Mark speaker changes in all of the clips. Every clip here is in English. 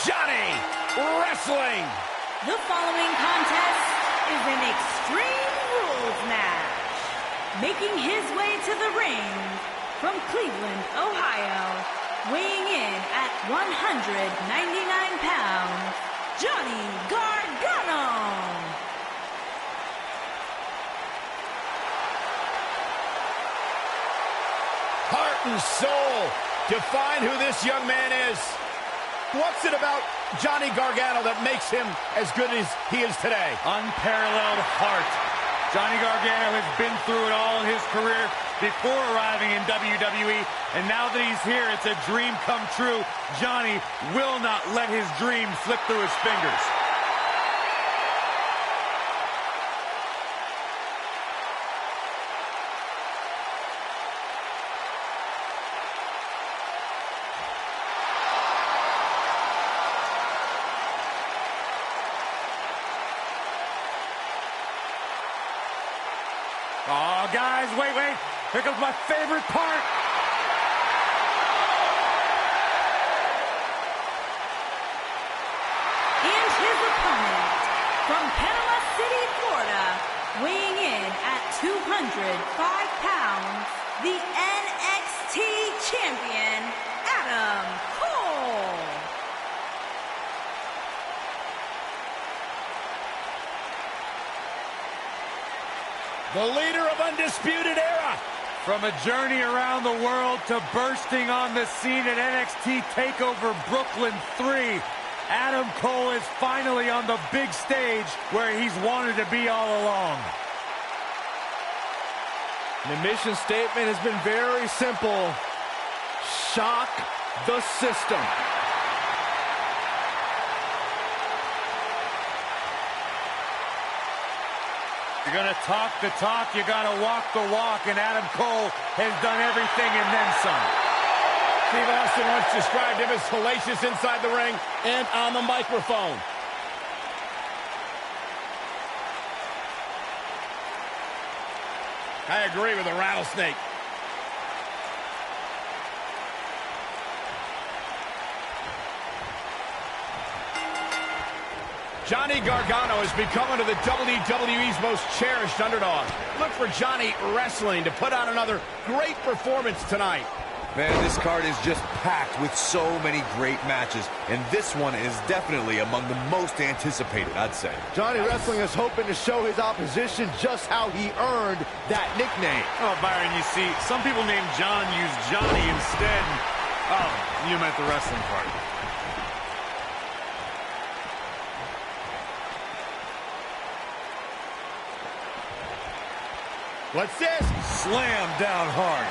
Speaker 1: Johnny Wrestling.
Speaker 2: The following contest is an Extreme Rules match. Making his way to the ring from Cleveland, Ohio, weighing in at 199 pounds, Johnny Gargano.
Speaker 1: Heart and soul define who this young man is. What's it about Johnny Gargano that makes him as good as he is today?
Speaker 3: Unparalleled heart. Johnny Gargano has been through it all in his career before arriving in WWE, and now that he's here, it's a dream come true. Johnny will not let his dream slip through his fingers. Oh, guys, wait. Here comes my favorite part.
Speaker 2: And his opponent, from Panama City, Florida, weighing in at 205 pounds, the NXT champion, Adam Cole.
Speaker 1: The leader of Undisputed Era.
Speaker 3: From a journey around the world to bursting on the scene at NXT Takeover Brooklyn 3, Adam Cole is finally on the big stage where he's wanted to be all along.
Speaker 4: The mission statement has been very simple. Shock the system.
Speaker 3: You're going to talk the talk, you got to walk the walk, and Adam Cole has done everything and then some.
Speaker 1: Steve Austin once described him as hellacious inside the ring and on the microphone. I agree with the rattlesnake. Johnny Gargano has become one of the WWE's most cherished underdogs. Look for Johnny Wrestling to put on another great performance tonight.
Speaker 5: Man, this card is just packed with so many great matches, and this one is definitely among the most anticipated, I'd say.
Speaker 4: Johnny Wrestling is hoping to show his opposition just how he earned that nickname.
Speaker 3: Oh, Byron, you see, some people named John use Johnny instead. Oh, you meant the wrestling part.
Speaker 1: What's this?
Speaker 3: Slam down hard.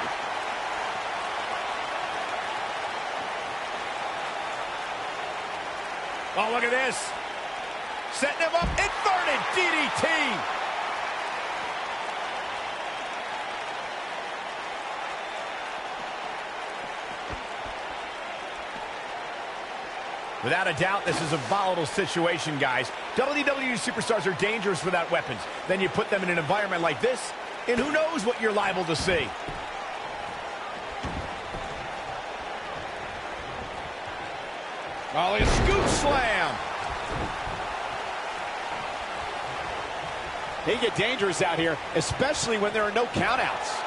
Speaker 1: Oh, look at this. Setting him up. Inverted DDT. Without a doubt, this is a volatile situation, guys. WWE superstars are dangerous without weapons. Then you put them in an environment like this, and who knows what you're liable to see. Oh, a scoop slam. They get dangerous out here, especially when there are no countouts.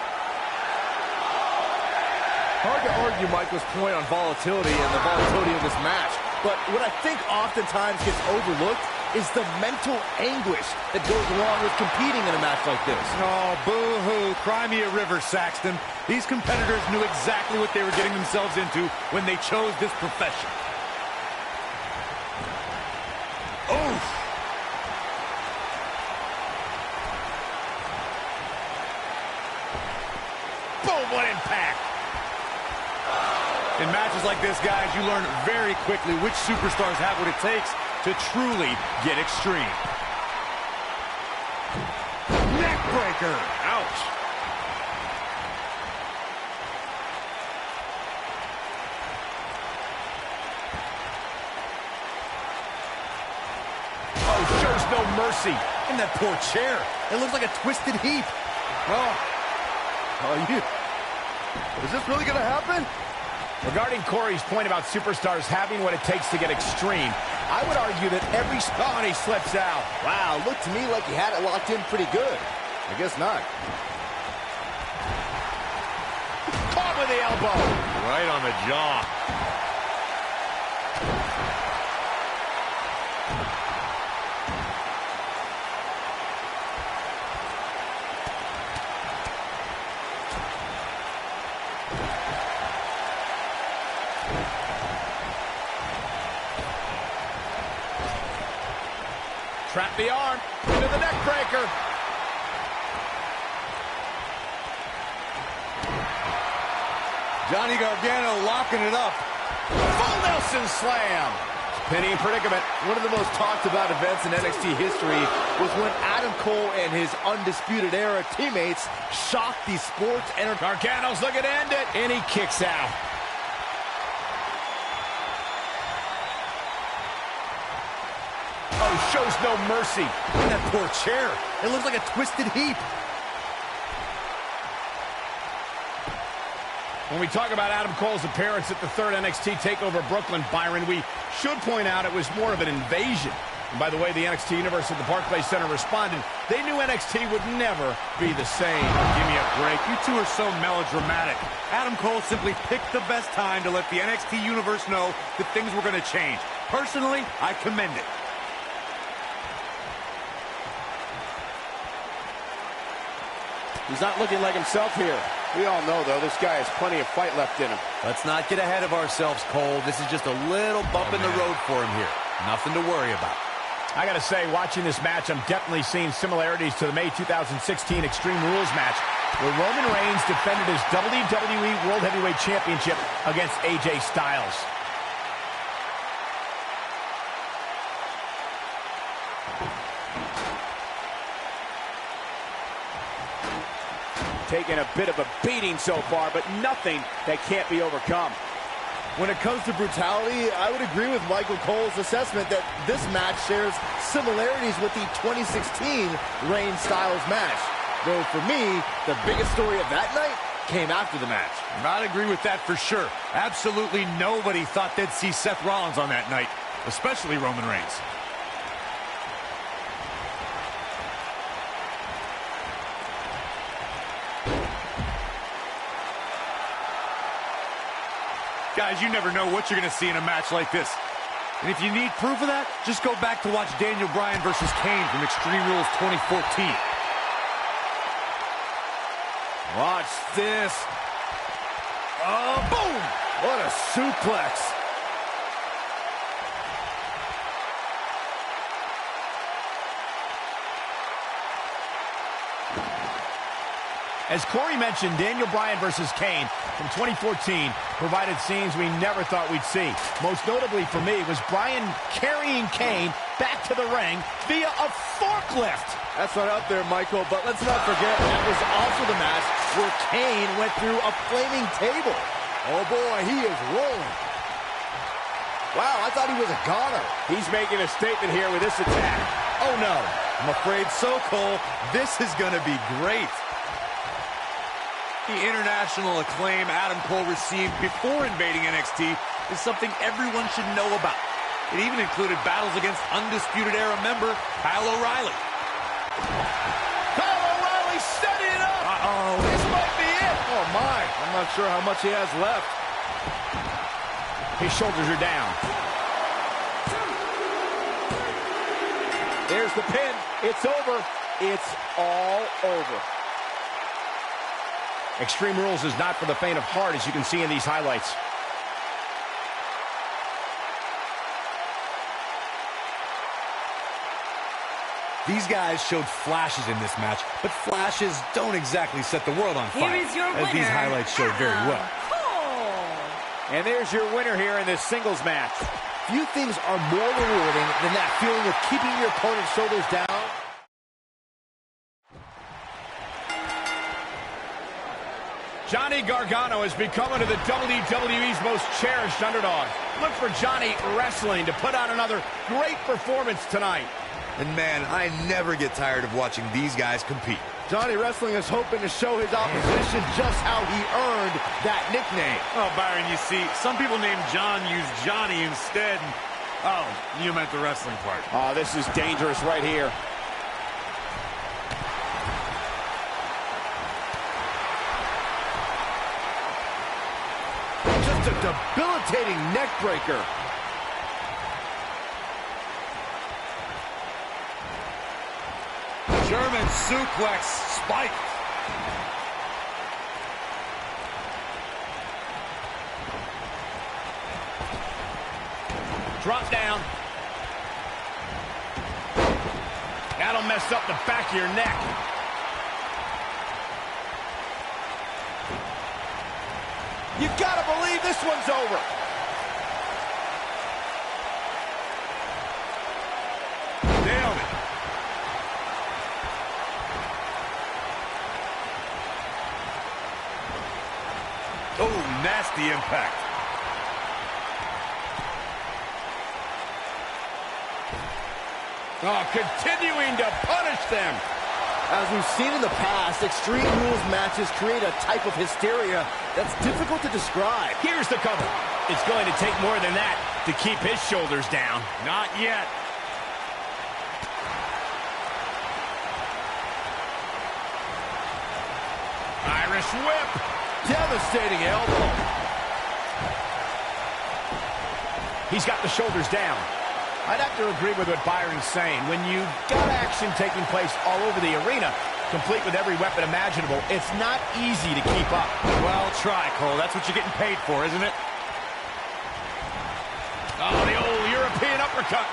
Speaker 4: Hard to argue Michael's point on volatility and the volatility of this match. But what I think oftentimes gets overlooked is the mental anguish that goes along with competing in a match like this.
Speaker 3: Oh, boo-hoo. Cry me a river, Saxton. These competitors knew exactly what they were getting themselves into when they chose this profession. Oof.
Speaker 1: Boom, what impact.
Speaker 3: In matches like this, guys, you learn very quickly which superstars have what it takes to truly get extreme. Neckbreaker. Ouch.
Speaker 1: Oh, shows no mercy.
Speaker 3: And that poor chair. It looks like a twisted heap.
Speaker 4: Oh, is this really going to happen?
Speaker 1: Regarding Corey's point about superstars having what it takes to get extreme, I would argue that every spot he slips out.
Speaker 4: Wow, looked to me like he had it locked in pretty good. I guess not.
Speaker 1: Caught with the elbow.
Speaker 3: Right on the jaw.
Speaker 1: Trap the arm into the neck breaker.
Speaker 5: Johnny Gargano locking it up.
Speaker 1: Full Nelson slam.
Speaker 4: Penny in predicament. One of the most talked about events in NXT history was when Adam Cole and his Undisputed Era teammates shocked the sports entertainment.
Speaker 1: Gargano's looking to end it, and he kicks out. Oh, shows no mercy.
Speaker 4: That poor chair. It looks like a twisted heap.
Speaker 1: When we talk about Adam Cole's appearance at the third NXT Takeover Brooklyn, Byron, we should point out it was more of an invasion. And by the way, the NXT Universe at the Barclays Center responded. They knew NXT would never be the same.
Speaker 3: Give me a break. You two are so melodramatic. Adam Cole simply picked the best time to let the NXT Universe know that things were going to change. Personally, I commend it.
Speaker 1: He's not looking like himself here. We all know, though, this guy has plenty of fight left in him.
Speaker 5: Let's not get ahead of ourselves, Cole. This is just a little bump in the road for him here. Nothing to worry about.
Speaker 1: I gotta say, watching this match, I'm definitely seeing similarities to the May 2016 Extreme Rules match, where Roman Reigns defended his WWE World Heavyweight Championship against AJ Styles. Taking a bit of a beating so far, but nothing that can't be overcome.
Speaker 4: When it comes to brutality, I would agree with Michael Cole's assessment that this match shares similarities with the 2016 Reigns-Styles match. Though for me, the biggest story of that night came after the match.
Speaker 3: I'd agree with that for sure. Absolutely nobody thought they'd see Seth Rollins on that night, especially Roman Reigns. Guys, you never know what you're going to see in a match like this. And if you need proof of that, just go back to watch Daniel Bryan versus Kane from Extreme Rules 2014.
Speaker 4: Watch this. Oh, boom! What a suplex.
Speaker 1: As Corey mentioned, Daniel Bryan versus Kane from 2014 provided scenes we never thought we'd see. Most notably for me was Bryan carrying Kane back to the ring via a forklift.
Speaker 4: That's not up there, Michael, but let's not forget that was also the match where Kane went through a flaming table. Oh boy, he is rolling. Wow, I thought he was a goner.
Speaker 1: He's making a statement here with this attack. Oh no.
Speaker 3: I'm afraid so, Cole. This is going to be great. The international acclaim Adam Cole received before invading NXT is something everyone should know about. It even included battles against Undisputed Era member Kyle O'Reilly.
Speaker 1: Kyle O'Reilly setting it up.
Speaker 3: Uh-oh.
Speaker 1: This might be it.
Speaker 4: Oh my, I'm not sure how much he has left.
Speaker 1: His shoulders are down. There's the pin. It's over. It's all over. Extreme Rules is not for the faint of heart, as you can see in these highlights.
Speaker 5: These guys showed flashes in this match, but flashes don't exactly set the world on fire,
Speaker 2: Here is your winner,
Speaker 5: as these highlights showed very well.
Speaker 1: And there's your winner here in this singles match.
Speaker 4: Few things are more rewarding than that feeling of keeping your opponent's shoulders down.
Speaker 1: Johnny Gargano has become one of the WWE's most cherished underdogs. Look for Johnny Wrestling to put out another great performance tonight.
Speaker 5: And man, I never get tired of watching these guys compete.
Speaker 4: Johnny Wrestling is hoping to show his opposition just how he earned that nickname.
Speaker 3: Oh, Byron, you see, some people named John use Johnny instead. Oh, you meant the wrestling part.
Speaker 1: Oh, this is dangerous right here.
Speaker 4: Just a debilitating neck breaker.
Speaker 5: German suplex spiked.
Speaker 1: Drop down. That'll mess up the back of your neck.
Speaker 4: You gotta believe this one's over.
Speaker 5: Nailed it. Oh, nasty impact.
Speaker 1: Oh, continuing to punish them.
Speaker 4: As we've seen in the past, Extreme Rules matches create a type of hysteria that's difficult to describe.
Speaker 1: Here's the cover. It's going to take more than that to keep his shoulders down.
Speaker 3: Not yet.
Speaker 1: Irish whip.
Speaker 4: Devastating elbow.
Speaker 1: He's got the shoulders down. I'd have to agree with what Byron's saying. When you've got action taking place all over the arena, complete with every weapon imaginable, it's not easy to keep up.
Speaker 3: Well, try, Cole. That's what you're getting paid for, isn't it?
Speaker 1: Oh, the old European uppercut.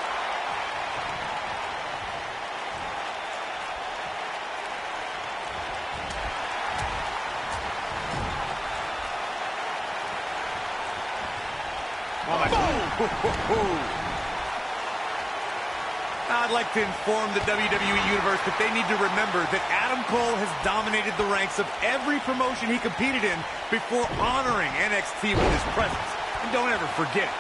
Speaker 1: Oh, my God.
Speaker 3: I'd like to inform the WWE Universe that they need to remember that Adam Cole has dominated the ranks of every promotion he competed in before honoring NXT with his presence. And don't ever forget it.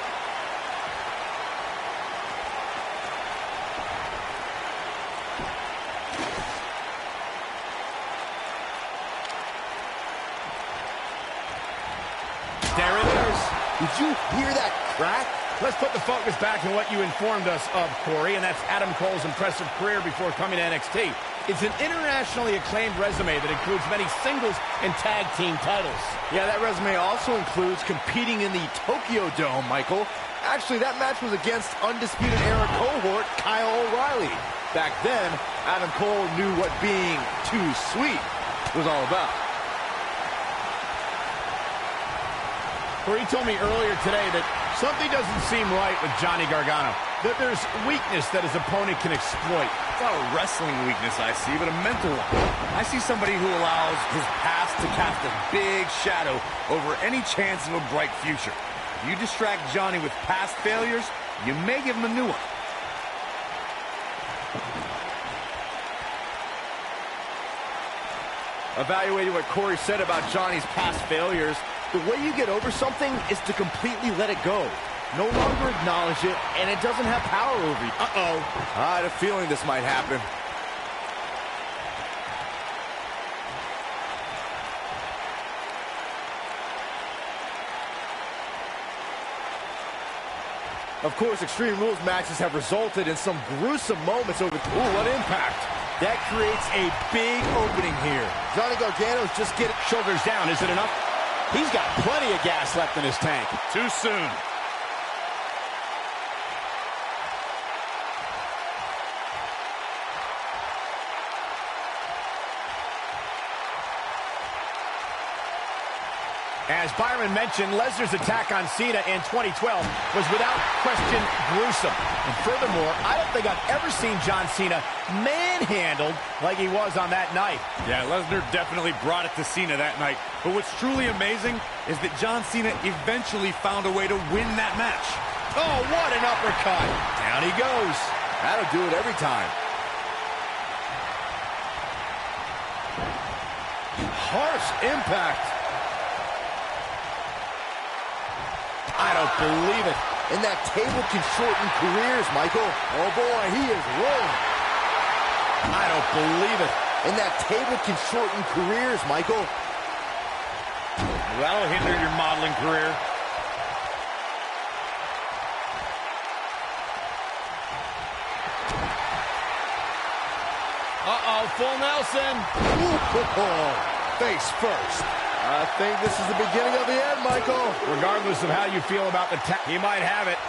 Speaker 1: There it is.
Speaker 4: Did you hear that crack?
Speaker 1: Let's put the focus back on what you informed us of, Corey, and that's Adam Cole's impressive career before coming to NXT. It's an internationally acclaimed resume that includes many singles and tag team titles.
Speaker 4: Yeah, that resume also includes competing in the Tokyo Dome, Michael. Actually, that match was against Undisputed Era cohort Kyle O'Reilly. Back then, Adam Cole knew what being too sweet was all about.
Speaker 1: Corey told me earlier today that something doesn't seem right with Johnny Gargano, that there's weakness that his opponent can exploit.
Speaker 5: It's not a wrestling weakness I see, but a mental one. I see somebody who allows his past to cast a big shadow over any chance of a bright future. If you distract Johnny with past failures, you may give him a new one.
Speaker 4: Evaluating what Corey said about Johnny's past failures, the way you get over something is to completely let it go. No longer acknowledge it, and it doesn't have power over you. Uh-oh. I had a feeling this might happen. Of course, Extreme Rules matches have resulted in some gruesome moments over... Ooh, what impact. That creates a big opening here. Johnny Gargano's just getting...
Speaker 1: Shoulders down, is it enough? He's got plenty of gas left in his tank.
Speaker 3: Too soon.
Speaker 1: As Byron mentioned, Lesnar's attack on Cena in 2012 was without question gruesome. And furthermore, I don't think I've ever seen John Cena manhandled like he was on that night.
Speaker 3: Yeah, Lesnar definitely brought it to Cena that night. But what's truly amazing is that John Cena eventually found a way to win that match.
Speaker 1: Oh, what an uppercut. Down he goes.
Speaker 4: That'll do it every time. Harsh impact.
Speaker 1: I don't believe it.
Speaker 4: And that table can shorten careers, Michael. Oh, boy, he is rolling.
Speaker 1: I don't believe it.
Speaker 4: and that table can shorten careers, Michael.
Speaker 3: That'll hinder your modeling career.
Speaker 1: Uh-oh, full Nelson.
Speaker 4: Face first. I think this is the beginning of the end, Michael.
Speaker 1: Regardless of how you feel about the he might have it.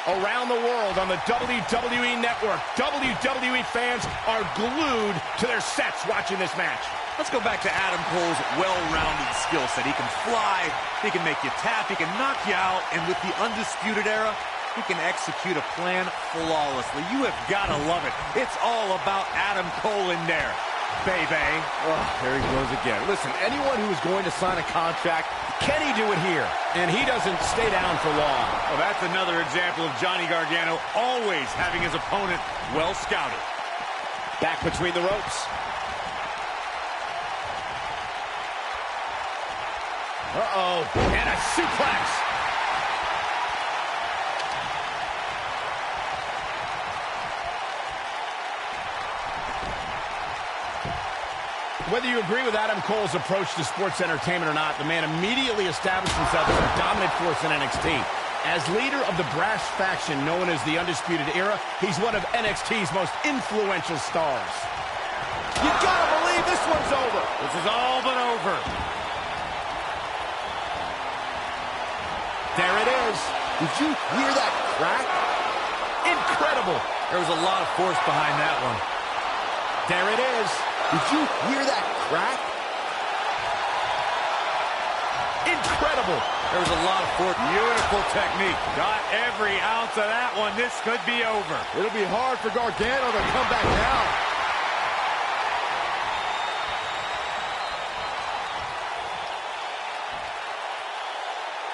Speaker 1: Around the world on the WWE Network, WWE fans are glued to their sets watching this match.
Speaker 5: Let's go back to Adam Cole's well-rounded skill set. He can fly, he can make you tap, he can knock you out, and with the Undisputed Era, he can execute a plan flawlessly. You have got to love it. It's all about Adam Cole in there, baby.
Speaker 4: Oh, there he goes again. Listen, anyone who is going to sign a contract,
Speaker 1: Can he do it here? And he doesn't stay down for long.
Speaker 3: Well, that's another example of Johnny Gargano always having his opponent well scouted.
Speaker 1: Back between the ropes. Uh-oh. And a suplex. Whether you agree with Adam Cole's approach to sports entertainment or not, the man immediately established himself as a dominant force in NXT. As leader of the brass faction known as the Undisputed Era, he's one of NXT's most influential stars.
Speaker 4: You gotta believe this one's over.
Speaker 3: This is all but over.
Speaker 1: There it is.
Speaker 4: Did you hear that crack?
Speaker 1: Incredible.
Speaker 5: There was a lot of force behind that one.
Speaker 1: There it is.
Speaker 4: Did you hear that crack?
Speaker 1: Incredible.
Speaker 5: There was a lot of force.
Speaker 3: Beautiful technique. Got every ounce of that one. This could be over.
Speaker 4: It'll be hard for Gargano to come back down.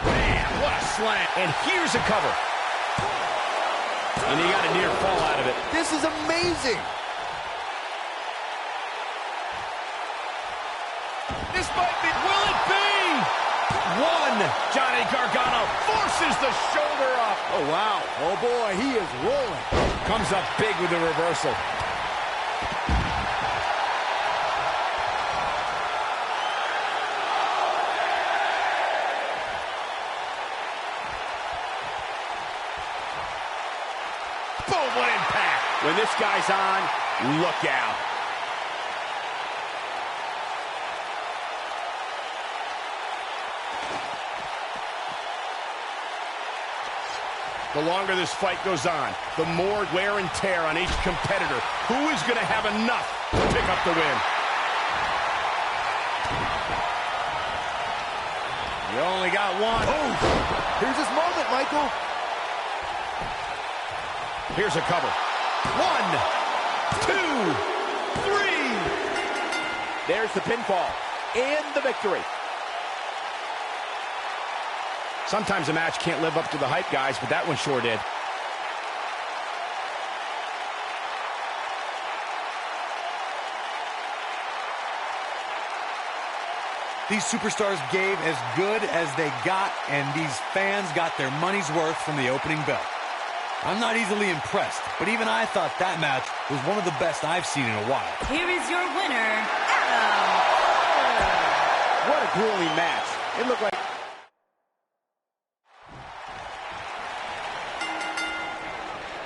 Speaker 1: Man, what a slam. And here's a cover. And he got a near fall out of it.
Speaker 4: This is amazing.
Speaker 1: This might be, will it be? One. Johnny Gargano forces the shoulder up.
Speaker 4: Oh, wow. Oh, boy, he is rolling.
Speaker 1: Comes up big with the reversal. Boom, what impact. When this guy's on, look out. The longer this fight goes on, the more wear and tear on each competitor. Who is going to have enough to pick up the win?
Speaker 3: You only got one.
Speaker 4: Oh, here's his moment, Michael.
Speaker 1: Here's a cover. 1, 2, 3. There's the pinfall and the victory. Sometimes a match can't live up to the hype, guys, but that one sure did.
Speaker 5: These superstars gave as good as they got, and these fans got their money's worth from the opening bell. I'm not easily impressed, but even I thought that match was one of the best I've seen in a while.
Speaker 2: Here is your winner, Adam.
Speaker 1: What a grueling match. It looked like...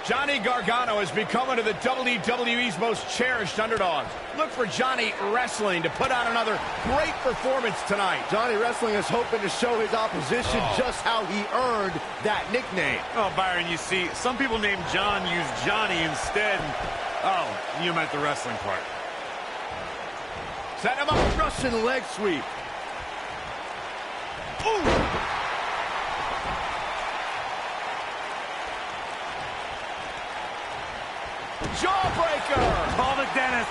Speaker 1: Johnny Gargano has become one of the WWE's most cherished underdogs. Look for Johnny Wrestling to put on another great performance tonight.
Speaker 4: Johnny Wrestling is hoping to show his opposition just how he earned that nickname.
Speaker 3: Oh, Byron, you see, some people named John use Johnny instead. Oh, you meant the wrestling part.
Speaker 1: Set him up.
Speaker 4: Russian leg sweep.
Speaker 1: Ooh! Jawbreaker!
Speaker 3: Call it, Dennis.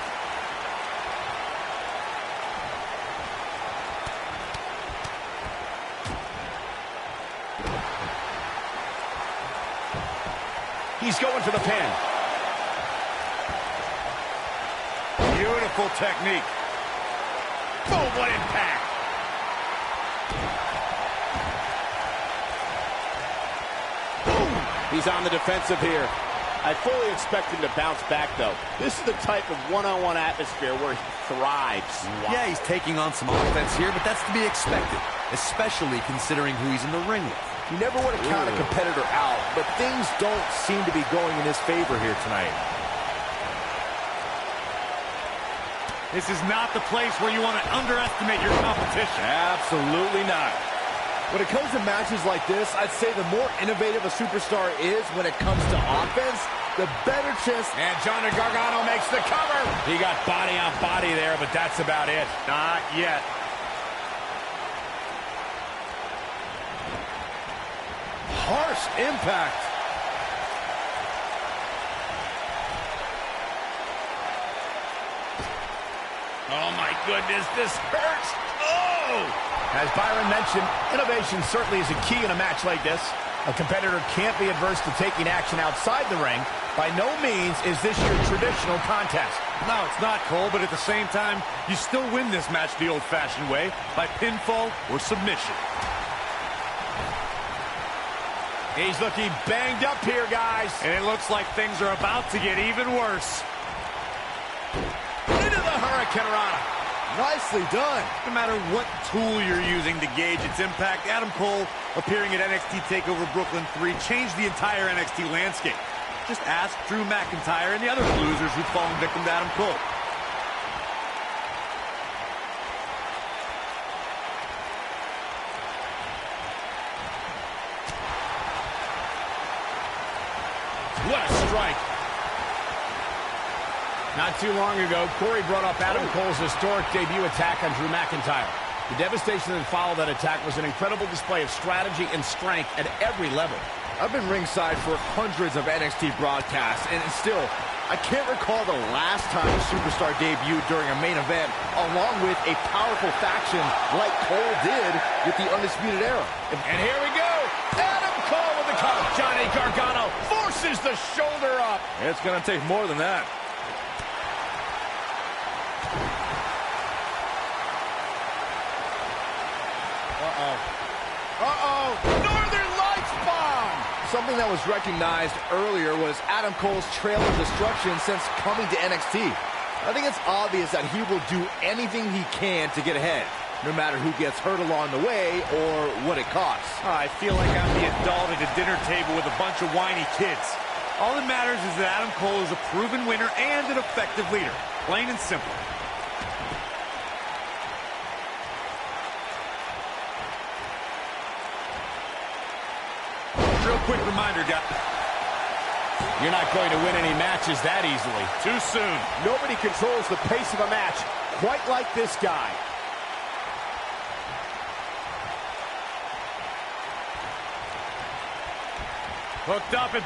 Speaker 1: He's going for the pin.
Speaker 3: Beautiful technique.
Speaker 1: Boom, what impact!
Speaker 4: He's on the defensive here. I fully expect him to bounce back, though. This is the type of one-on-one atmosphere where he thrives.
Speaker 5: Wow. Yeah, he's taking on some offense here, but that's to be expected, especially considering who he's in the ring with.
Speaker 4: You never want to count a competitor out, but things don't seem to be going in his favor here tonight.
Speaker 3: This is not the place where you want to underestimate your competition.
Speaker 4: Absolutely not. When it comes to matches like this, I'd say the more innovative a superstar is when it comes to offense, the better chance.
Speaker 1: And Johnny Gargano makes the cover. He got body on body there, but that's about it.
Speaker 3: Not yet.
Speaker 4: Harsh impact.
Speaker 1: Oh, my goodness, this hurts. Oh! As Byron mentioned, innovation certainly is a key in a match like this. A competitor can't be adverse to taking action outside the ring. By no means is this your traditional contest.
Speaker 3: No, it's not, Cole, but at the same time, you still win this match the old-fashioned way, by pinfall or submission.
Speaker 1: He's looking banged up here, guys.
Speaker 3: And it looks like things are about to get even worse.
Speaker 1: Into the Hurricane Rana.
Speaker 4: Nicely done.
Speaker 3: No matter what tool you're using to gauge its impact, Adam Cole appearing at NXT Takeover Brooklyn 3 changed the entire NXT landscape. Just ask Drew McIntyre and the other losers who've fallen victim to Adam Cole.
Speaker 1: What a strike. Not too long ago, Corey brought up Adam Cole's historic debut attack on Drew McIntyre. The devastation that followed that attack was an incredible display of strategy and strength at every level.
Speaker 4: I've been ringside for hundreds of NXT broadcasts, and still, I can't recall the last time a superstar debuted during a main event, along with a powerful faction like Cole did with the Undisputed Era.
Speaker 1: And here we go. Adam Cole with the cover. Johnny Gargano forces the shoulder up.
Speaker 4: It's going to take more than that.
Speaker 1: Northern Lights bomb!
Speaker 4: Something that was recognized earlier was Adam Cole's trail of destruction since coming to NXT. I think it's obvious that he will do anything he can to get ahead, no matter who gets hurt along the way or what it costs.
Speaker 3: I feel like I'm the adult at a dinner table with a bunch of whiny kids. All that matters is that Adam Cole is a proven winner and an effective leader. Plain and simple. Real quick reminder, guys.
Speaker 1: You're not going to win any matches that easily.
Speaker 3: Too soon.
Speaker 1: Nobody controls the pace of a match quite like this guy.
Speaker 3: Hooked up and...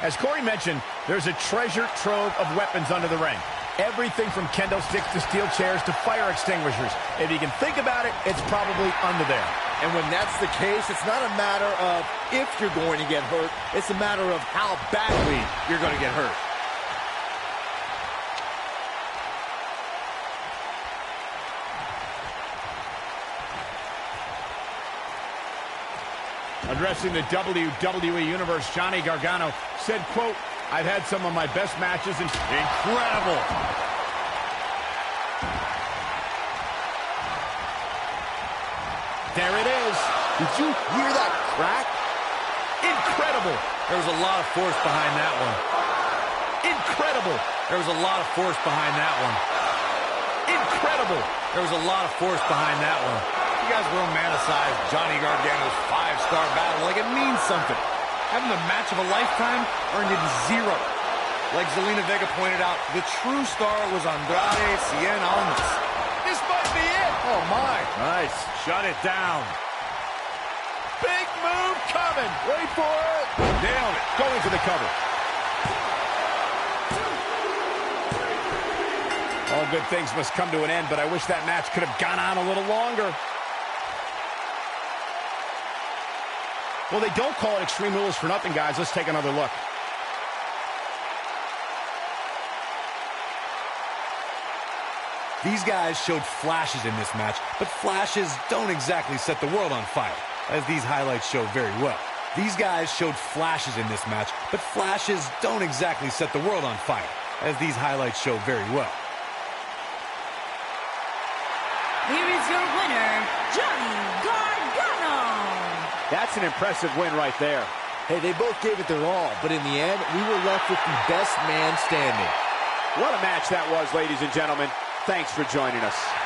Speaker 1: As Corey mentioned, there's a treasure trove of weapons under the ring. Everything from kendo sticks to steel chairs to fire extinguishers. If you can think about it, it's probably under there.
Speaker 4: And when that's the case, it's not a matter of if you're going to get hurt. It's a matter of how badly you're going to get hurt.
Speaker 1: Addressing the WWE Universe, Johnny Gargano said, quote, "I've had some of my best matches and..."
Speaker 3: Incredible!
Speaker 1: There it is.
Speaker 4: Did you hear that crack?
Speaker 1: Incredible.
Speaker 3: There was a lot of force behind that one.
Speaker 1: Incredible.
Speaker 3: There was a lot of force behind that one.
Speaker 1: Incredible.
Speaker 3: There was a lot of force behind that one. You guys romanticize Johnny Gargano's 5-star battle like it means something. Having the match of a lifetime earned him 0. Like Zelina Vega pointed out, the true star was Andrade Cien Almas.
Speaker 1: This might be it.
Speaker 4: Oh, my. Nice.
Speaker 3: Shut it down.
Speaker 1: Big move coming.
Speaker 4: Wait for it.
Speaker 1: Nailed it. Going for the cover. All good things must come to an end, but I wish that match could have gone on a little longer. Well, they don't call it Extreme Rules for nothing, guys. Let's take another look.
Speaker 5: These guys showed flashes in this match, but flashes don't exactly set the world on fire, as these highlights show very well. These guys showed flashes in this match, but flashes don't exactly set the world on fire, as these highlights show very well.
Speaker 2: Here is your winner, Johnny Gargano.
Speaker 1: That's an impressive win right there.
Speaker 4: Hey, they both gave it their all, but in the end, we were left with the best man standing.
Speaker 1: What a match that was, ladies and gentlemen. Thanks for joining us.